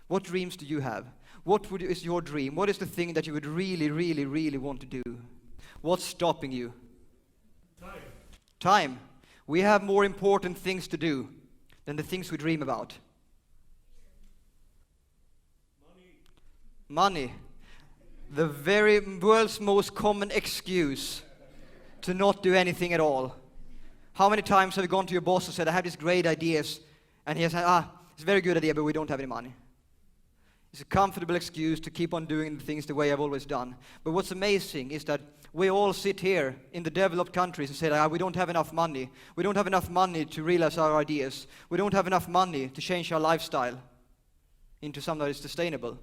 What dreams do you have? Is your dream? What is the thing that you would really, really, really want to do? What's stopping you? Time. We have more important things to do than the things we dream about. Money. The very world's most common excuse to not do anything at all. How many times have you gone to your boss and said, I have these great ideas, and he has said, it's a very good idea, but we don't have any money. It's a comfortable excuse to keep on doing the things the way I've always done. But what's amazing is that we all sit here in the developed countries and say, we don't have enough money. We don't have enough money to realize our ideas. We don't have enough money to change our lifestyle into something that is sustainable.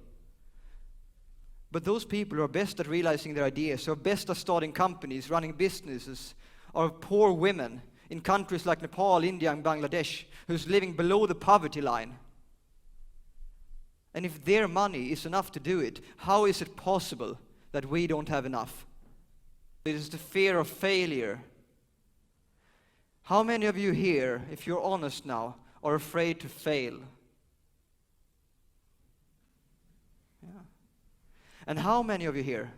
But those people who are best at realizing their ideas, who are best at starting companies, running businesses, are poor women in countries like Nepal, India, and Bangladesh, who's living below the poverty line. And if their money is enough to do it, how is it possible that we don't have enough? It is the fear of failure. How many of you here, if you're honest now, are afraid to fail? Yeah. And how many of you here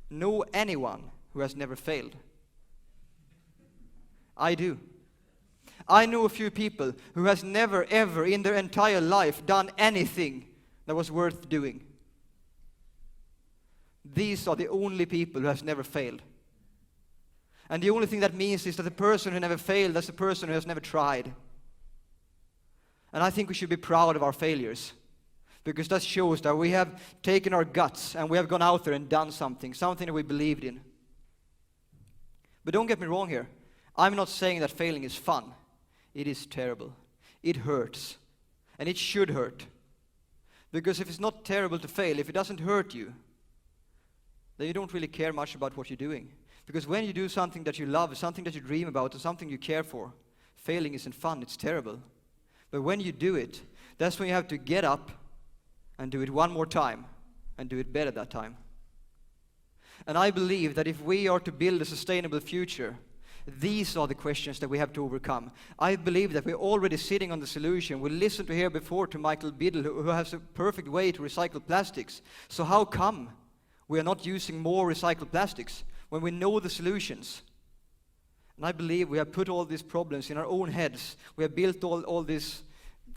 know anyone who has never failed? I do. I know a few people who has never ever in their entire life done anything that was worth doing. These are the only people who has never failed. And the only thing that means is that the person who never failed, that's the person who has never tried. And I think we should be proud of our failures, because that shows that we have taken our guts and we have gone out there and done something that we believed in. But don't get me wrong here. I'm not saying that failing is fun. It is terrible. It hurts. And it should hurt. Because if it's not terrible to fail, if it doesn't hurt you, then you don't really care much about what you're doing. Because when you do something that you love, something that you dream about, or something you care for, failing isn't fun, it's terrible. But when you do it, that's when you have to get up and do it one more time, and do it better that time. And I believe that if we are to build a sustainable future, these are the questions that we have to overcome. I believe that we're already sitting on the solution. We listened to here before to Michael Biddle, who has a perfect way to recycle plastics. So how come we are not using more recycled plastics when we know the solutions? And I believe we have put all these problems in our own heads. We have built all these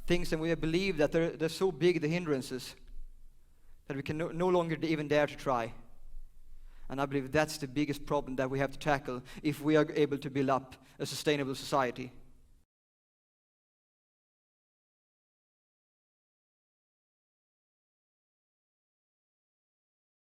things, and we believe that they're so big, the hindrances, that we can no longer even dare to try. And I believe that's the biggest problem that we have to tackle if we are able to build up a sustainable society.